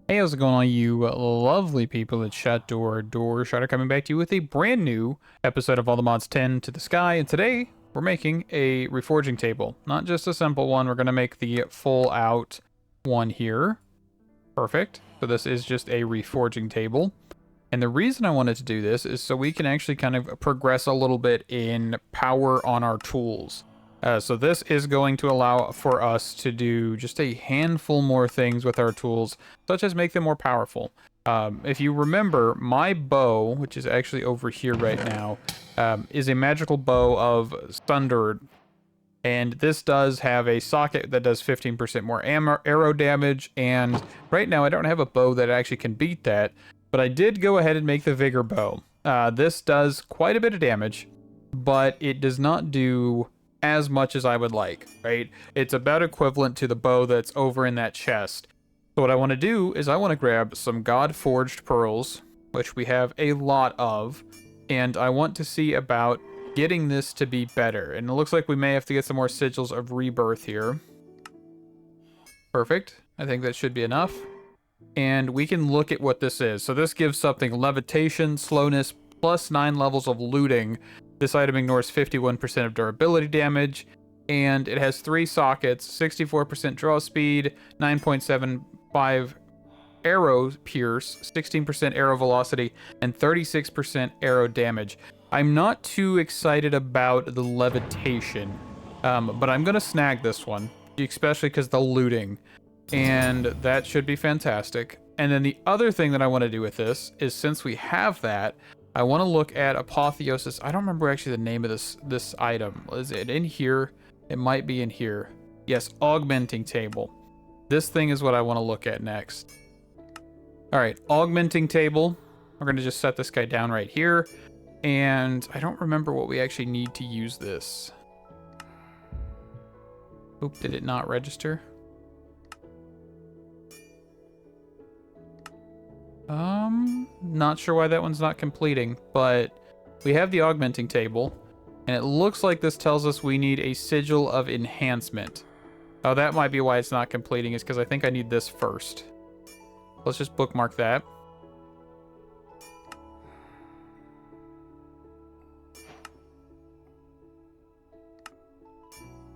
Hey, how's it going, all you lovely people at Door Shutter, coming back to you with a brand new episode of All the Mods 10 to the Sky, and today we're making a reforging table. Not just a simple one, we're going to make the full out one here. Perfect. So this is just a reforging table. And the reason I wanted to do this is so we can actually kind of progress a little bit in power on our tools. So this is going to allow for us to do just a handful more things with our tools, such as make them more powerful. If you remember, my bow, which is actually over here right now, is a magical bow of Thunder. And this does have a socket that does 15% more arrow damage. And right now I don't have a bow that actually can beat that. But I did go ahead and make the Vigor bow. This does quite a bit of damage, but it does not do as much as I would like, right? It's about equivalent to the bow that's over in that chest. So what I want to do is I want to grab some God-forged pearls, which we have a lot of, and I want to see about getting this to be better. And it looks like we may have to get some more sigils of rebirth here. Perfect. I think that should be enough. And we can look at what this is. So this gives something levitation, slowness, plus 9 levels of looting. This item ignores 51% of durability damage, and it has 3 sockets, 64% draw speed, 9.75 arrow pierce, 16% arrow velocity, and 36% arrow damage. I'm not too excited about the levitation, but I'm going to snag this one, especially because the looting, and that should be fantastic. And then the other thing that I want to do with this is, since we have that, I want to look at Apotheosis. I don't remember actually the name of this item. Is it in here? It might be in here. Yes, Augmenting table. This thing is what I want to look at next. All right, Augmenting table. We're going to just set this guy down right here. And I don't remember what we actually need to use this. Oop, did it not register? Not sure why that one's not completing, but we have the Augmenting table, and it looks like this tells us we need a sigil of Enhancement. Oh, that might be why it's not completing, is because I think I need this first. Let's just bookmark that.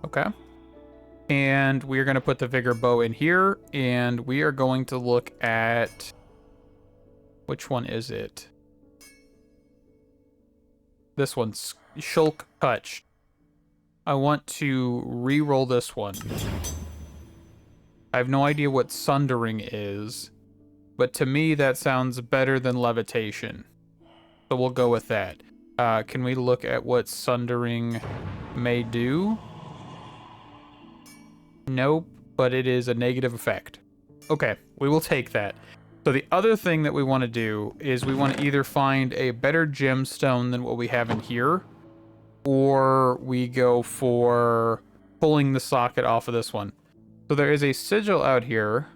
Okay. And we're going to put the Vigor bow in here, and we are going to look at... which one is it? This one's Shulk Touch. I want to re-roll this one. I have no idea what Sundering is, but to me that sounds better than Levitation. So we'll go with that. Can we look at what Sundering may do? Nope, but it is a negative effect. Okay, we will take that. So the other thing that we want to do is we want to either find a better gemstone than what we have in here, or we go for pulling the socket off of this one. So there is a sigil out here.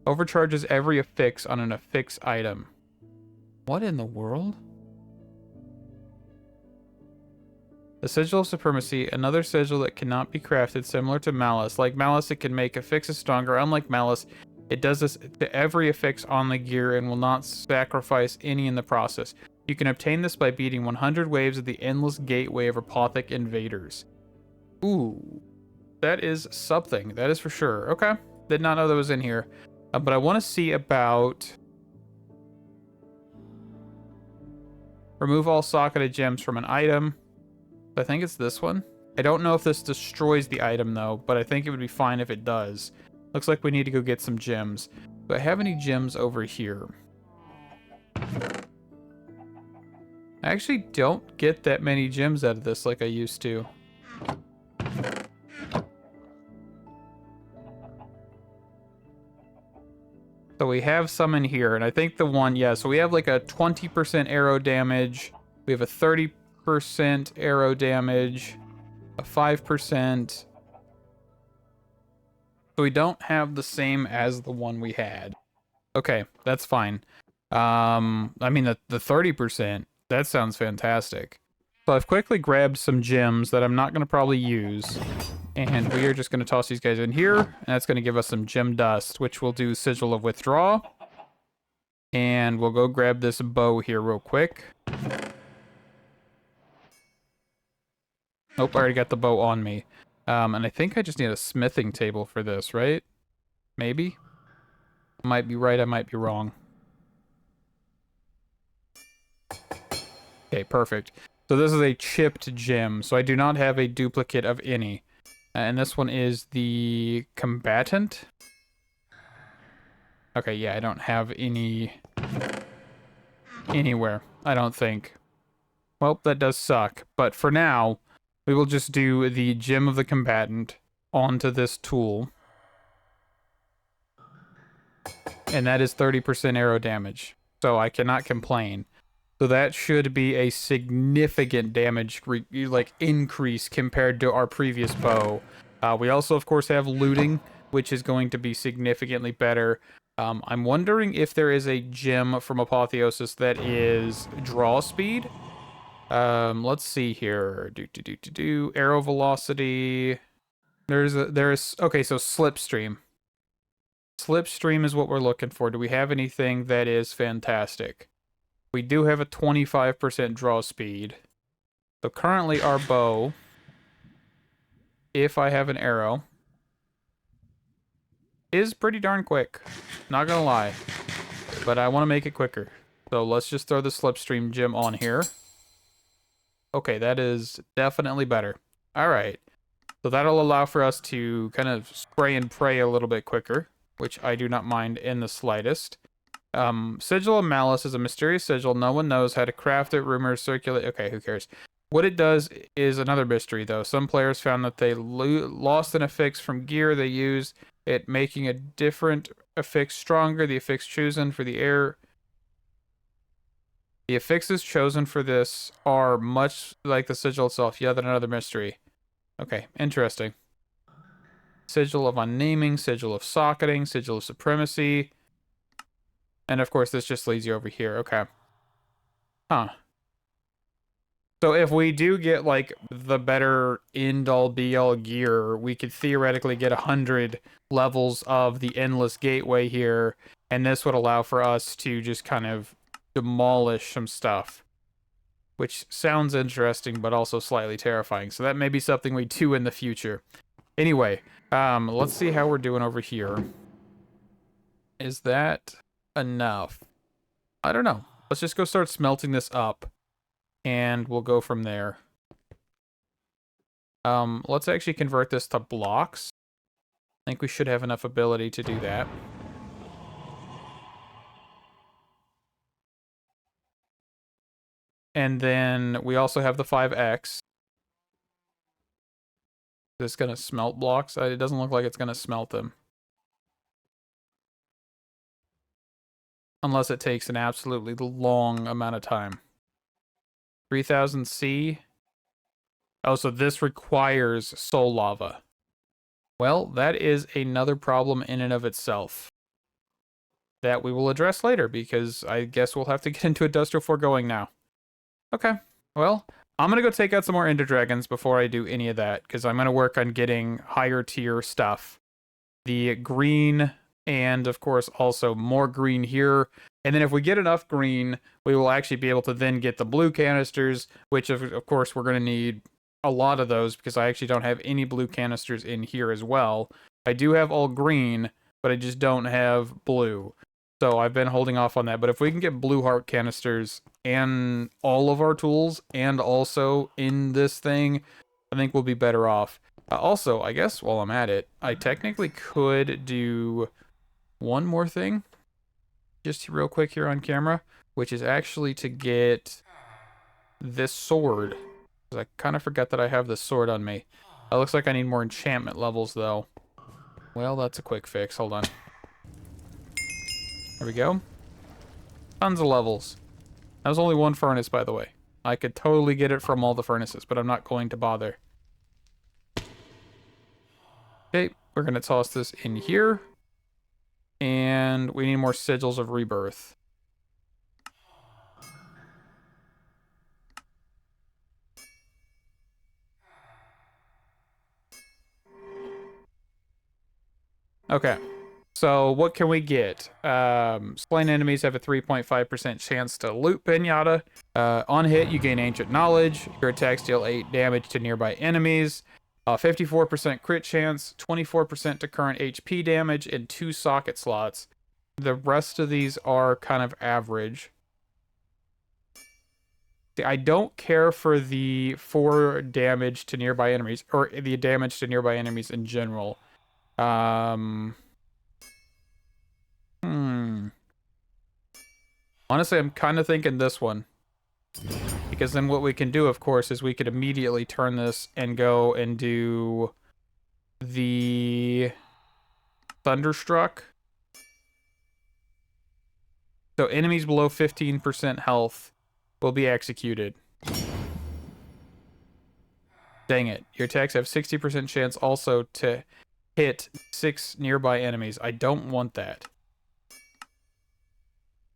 Overcharges every affix on an affix item. What in the world? The sigil of supremacy, another sigil that cannot be crafted, similar to malice. Like malice, it can make affixes stronger. Unlike malice, it does this to every affix on the gear and will not sacrifice any in the process. You can obtain this by beating 100 waves of the endless gateway of Apothic invaders. Ooh, that is something. That is for sure. Okay, did not know that was in here. But I want to see about... remove all socketed gems from an item. I think it's this one. I don't know if this destroys the item though, but I think it would be fine if it does. Looks like we need to go get some gems. Do I have any gems over here? I actually don't get that many gems out of this like I used to. So we have some in here, and I think the one, yeah, so we have like a 20% arrow damage. We have a 30% arrow damage, a 5%. So we don't have the same as the one we had. Okay, that's fine. I mean, the 30%, that sounds fantastic. So I've quickly grabbed some gems that I'm not going to probably use. And we are just going to toss these guys in here. And that's going to give us some gem dust, which will do Sigil of Withdraw. And we'll go grab this bow here real quick. Nope, I already got the bow on me. And I think I just need a smithing table for this, right? Maybe? I might be right, I might be wrong. Okay, perfect. So this is a chipped gem, so I do not have a duplicate of any. And this one is the combatant. Okay, yeah, I don't have any anywhere, I don't think. Well, that does suck, but for now, we will just do the gem of the combatant onto this tool. And that is 30% arrow damage, so I cannot complain. So that should be a significant damage increase compared to our previous bow. We also, of course, have looting, which is going to be significantly better. I'm wondering if there is a gem from Apotheosis that is draw speed. Let's see here. Arrow velocity. Okay, so slipstream. Slipstream is what we're looking for. Do we have anything that is fantastic? We do have a 25% draw speed. So currently our bow, if I have an arrow, is pretty darn quick. Not gonna lie. But I want to make it quicker. So let's just throw the slipstream gem on here. Okay, that is definitely better. Alright. So that'll allow for us to kind of spray and pray a little bit quicker, which I do not mind in the slightest. Sigil of Malice is a mysterious sigil. No one knows how to craft it. Rumors circulate. Okay, who cares? What it does is another mystery, though. Some players found that they lost an affix from gear they used, it making a different affix stronger. The affix chosen for the air. The affixes chosen for this are much like the sigil itself. Yet another mystery. Okay, interesting. Sigil of unnaming, sigil of socketing, sigil of supremacy. And of course, this just leads you over here. Okay. Huh. So if we do get, like, the better end-all be-all gear, we could theoretically get 100 levels of the Endless Gateway here, and this would allow for us to just kind of demolish some stuff. Which sounds interesting, but also slightly terrifying. So that may be something we do in the future. Anyway, let's see how we're doing over here. Is that enough? I don't know. Let's just go start smelting this up, and we'll go from there. Let's actually convert this to blocks. I think we should have enough ability to do that. And then we also have the 5x. Is this gonna smelt blocks? It doesn't look like it's gonna smelt them. Unless it takes an absolutely long amount of time. 3000 C. Oh, so this requires soul lava. Well, that is another problem in and of itself that we will address later, because I guess we'll have to get into Industrial Foregoing now. Okay, well, I'm going to go take out some more Ender Dragons before I do any of that, because I'm going to work on getting higher tier stuff. The green, and of course also more green here. And then if we get enough green, we will actually be able to then get the blue canisters, which of course we're going to need a lot of those, because I actually don't have any blue canisters in here as well. I do have all green, but I just don't have blue. So I've been holding off on that. But if we can get blue heart canisters and all of our tools, and also in this thing, I think we'll be better off. Also, I guess while I'm at it, I technically could do one more thing, just real quick here on camera, which is actually to get this sword. I kind of forgot that I have this sword on me. It looks like I need more enchantment levels, though. Well, that's a quick fix. Hold on. There we go. Tons of levels. That was only one furnace, by the way. I could totally get it from all the furnaces, but I'm not going to bother. Okay, we're going to toss this in here. And we need more sigils of rebirth. Okay, So what can we get? Slain enemies have a 3.5% chance to loot pinata. On hit, you gain ancient knowledge. Your attacks deal 8 damage to nearby enemies. 54% crit chance, 24% to current HP damage, and 2 socket slots. The rest of these are kind of average. I don't care for the 4 damage to nearby enemies, or the damage to nearby enemies in general. Honestly, I'm kind of thinking this one. Because then what we can do, of course, is we could immediately turn this and go and do the Thunderstruck. So enemies below 15% health will be executed. Dang it. Your attacks have 60% chance also to hit 6 nearby enemies. I don't want that.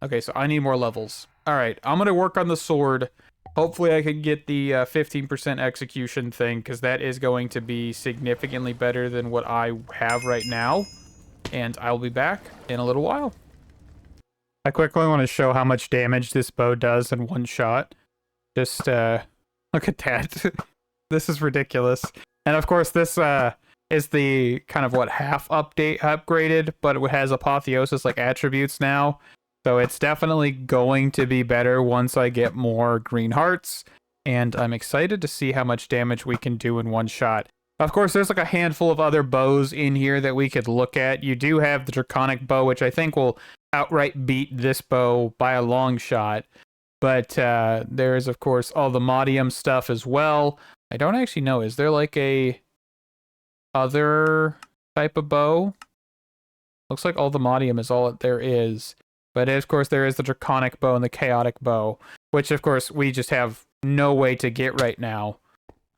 Okay, so I need more levels. Alright, I'm going to work on the sword. Hopefully I can get the 15% execution thing, because that is going to be significantly better than what I have right now. And I'll be back in a little while. I quickly want to show how much damage this bow does in one shot. Just, look at that. This is ridiculous. And of course, this is the kind of, half upgraded, but it has Apotheosis, like, attributes now. So it's definitely going to be better once I get more green hearts. And I'm excited to see how much damage we can do in one shot. Of course, there's like a handful of other bows in here that we could look at. You do have the Draconic bow, which I think will outright beat this bow by a long shot. But there is, of course, all the Modium stuff as well. I don't actually know. Is there like a other type of bow? Looks like all the Modium is all that there is. But of course, there is the Draconic bow and the Chaotic bow, which of course we just have no way to get right now.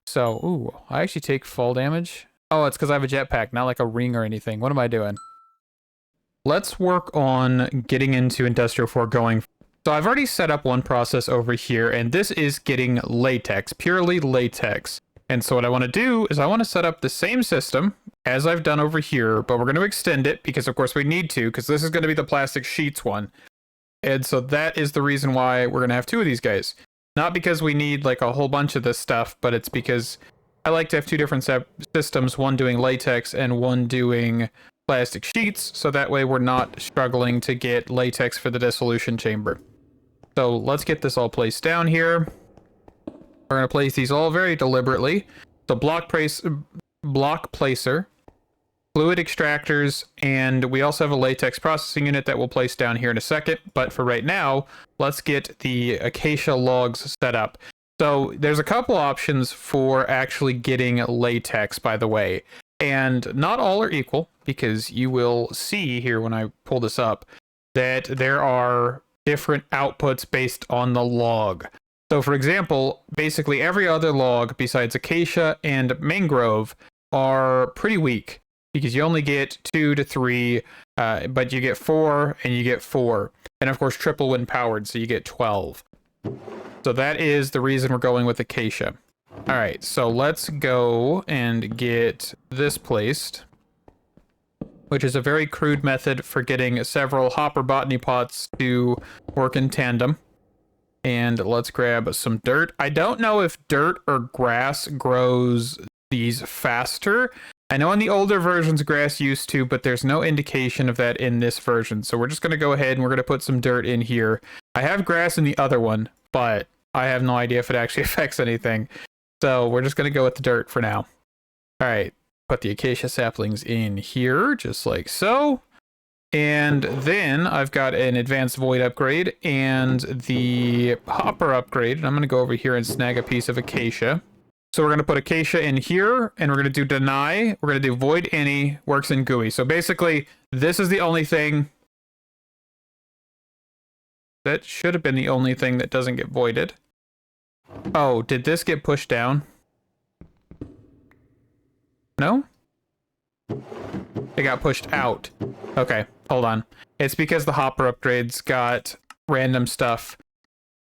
So, ooh, I actually take fall damage. Oh, it's because I have a jetpack, not like a ring or anything. What am I doing? Let's work on getting into Industrial Foregoing. So I've already set up one process over here, and this is getting latex, purely latex. And so what I want to do is I want to set up the same system as I've done over here, but we're going to extend it because of course we need to, because this is going to be the plastic sheets one. And so that is the reason why we're going to have 2 of these guys. Not because we need like a whole bunch of this stuff, but it's because I like to have 2 different systems, one doing latex and one doing plastic sheets, so that way we're not struggling to get latex for the dissolution chamber. So let's get this all placed down here. We're going to place these all very deliberately. So block placer, fluid extractors, and we also have a latex processing unit that we'll place down here in a second. But for right now, let's get the acacia logs set up. So there's a couple options for actually getting latex, by the way. And not all are equal, because you will see here when I pull this up that there are different outputs based on the log. So for example, basically every other log besides acacia and mangrove are pretty weak, because you only get 2 to 3, but you get 4 and you get 4. And of course triple when powered, so you get 12. So that is the reason we're going with acacia. All right, so let's go and get this placed, which is a very crude method for getting several hopper botany pots to work in tandem. And let's grab some dirt. I don't know if dirt or grass grows these faster. I know in the older versions grass used to, but there's no indication of that in this version. So we're just going to go ahead and we're going to put some dirt in here. I have grass in the other one, but I have no idea if it actually affects anything. So we're just going to go with the dirt for now. All right, put the acacia saplings in here, just like so. And then I've got an advanced void upgrade and the hopper upgrade. And I'm going to go over here and snag a piece of acacia. So we're going to put acacia in here, and we're going to do deny. We're going to do void any, works in GUI. So basically, this is the only thing that should have been the only thing that doesn't get voided. Oh, did this get pushed down? No? It got pushed out. Okay, hold on. It's because the hopper upgrades got random stuff.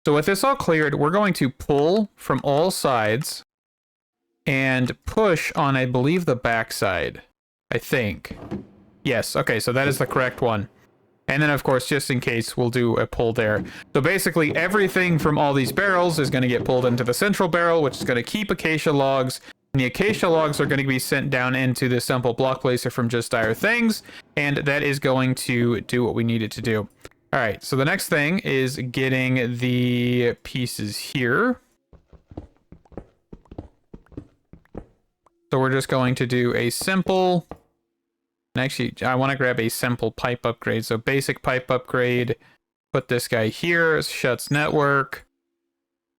So with this all cleared, we're going to pull from all sides and push on, I believe, the backside. I think. Yes, okay, so that is the correct one. And then, of course, just in case, we'll do a pull there. So basically, everything from all these barrels is going to get pulled into the central barrel, which is going to keep acacia logs. And the acacia logs are going to be sent down into the simple block placer from Just Dire Things. And that is going to do what we need it to do. All right, so the next thing is getting the pieces here. So we're just going to do a simple... And actually, I want to grab a simple pipe upgrade. So basic pipe upgrade. Put this guy here. Shuts network.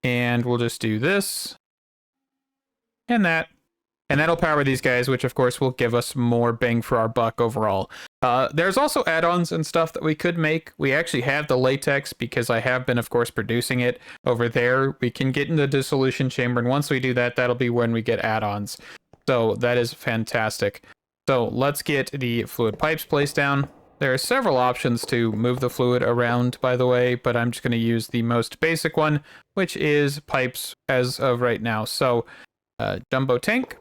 And we'll just do this. And that. And that'll power these guys, which of course will give us more bang for our buck overall. There's also add-ons and stuff that we could make. We actually have the latex because I have been, of course, producing it over there. We can get in the dissolution chamber. And once we do that, that'll be when we get add-ons. So that is fantastic. So let's get the fluid pipes placed down. There are several options to move the fluid around, by the way, but I'm just going to use the most basic one, which is pipes as of right now. So jumbo tank.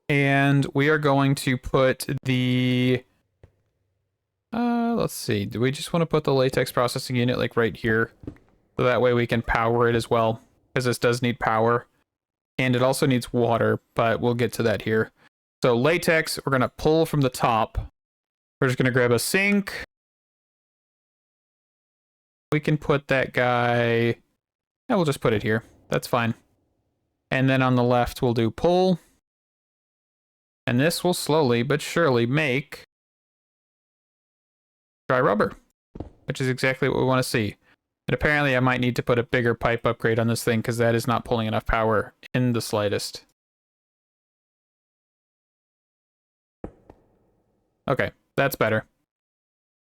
And we are going to put the... let's see. Do we just want to put the latex processing unit like right here? So that way we can power it as well, because this does need power. And it also needs water, but we'll get to that here. So latex, we're going to pull from the top. We're just going to grab a sink. We can put that guy... Yeah, we'll just put it here. That's fine. And then on the left, we'll do pull. And this will slowly but surely make dry rubber, which is exactly what we want to see. And apparently I might need to put a bigger pipe upgrade on this thing because that is not pulling enough power in the slightest. Okay, that's better.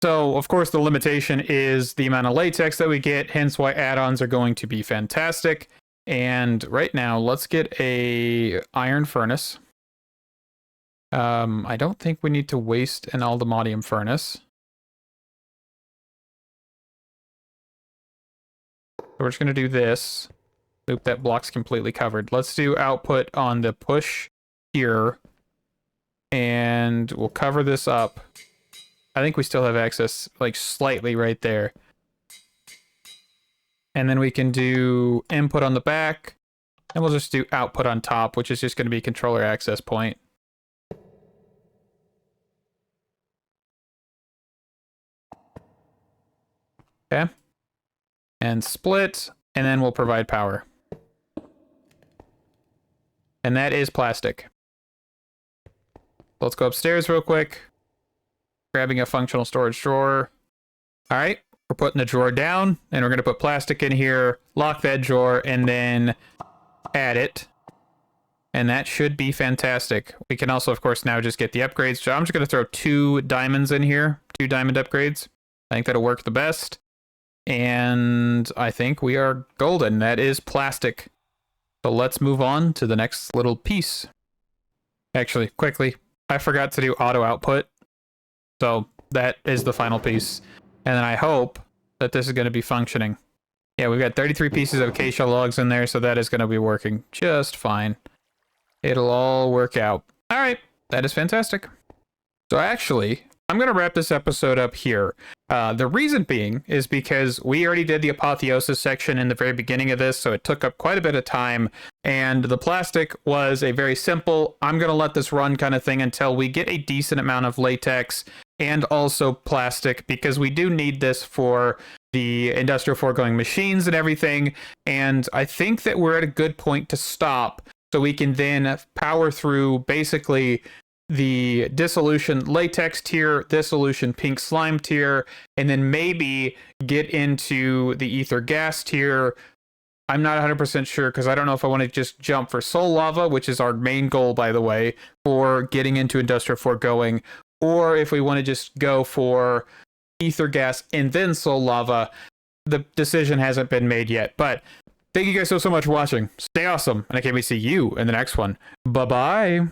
So, of course, the limitation is the amount of latex that we get, hence why add-ons are going to be fantastic. And right now, let's get a iron furnace. I don't think we need to waste an aldomodium furnace. So we're just going to do this. Oop, that block's completely covered. Let's do output on the push here. And we'll cover this up. I think we still have access, like, slightly right there. And then we can do input on the back. And we'll just do output on top, which is just going to be controller access point. Okay. And split, and then we'll provide power. And that is plastic. Let's go upstairs real quick. Grabbing a functional storage drawer. All right, we're putting the drawer down, and we're going to put plastic in here, lock that drawer, and then add it. And that should be fantastic. We can also, of course, now just get the upgrades. So I'm just going to throw 2 diamonds in here, 2 diamond upgrades. I think that'll work the best. And I think we are golden. That is plastic. So let's move on to the next little piece. Actually, quickly, I forgot to do auto output. So that is the final piece. And then I hope that this is going to be functioning. Yeah, we've got 33 pieces of acacia logs in there, so that is going to be working just fine. It'll all work out. All right, that is fantastic. So actually, I'm going to wrap this episode up here. The reason being is because we already did the Apotheosis section in the very beginning of this, so it took up quite a bit of time. And the plastic was a very simple, I'm going to let this run kind of thing until we get a decent amount of latex and also plastic, because we do need this for the Industrial Foregoing machines and everything. And I think that we're at a good point to stop, so we can then power through basically the dissolution latex tier, dissolution pink slime tier, and then maybe get into the ether gas tier. I'm not 100% sure because I don't know if I want to just jump for soul lava, which is our main goal, by the way, for getting into Industrial Foregoing, or if we want to just go for ether gas and then soul lava. The decision hasn't been made yet, but thank you guys so much for watching. Stay awesome, and I can't wait to see you in the next one. Bye-bye.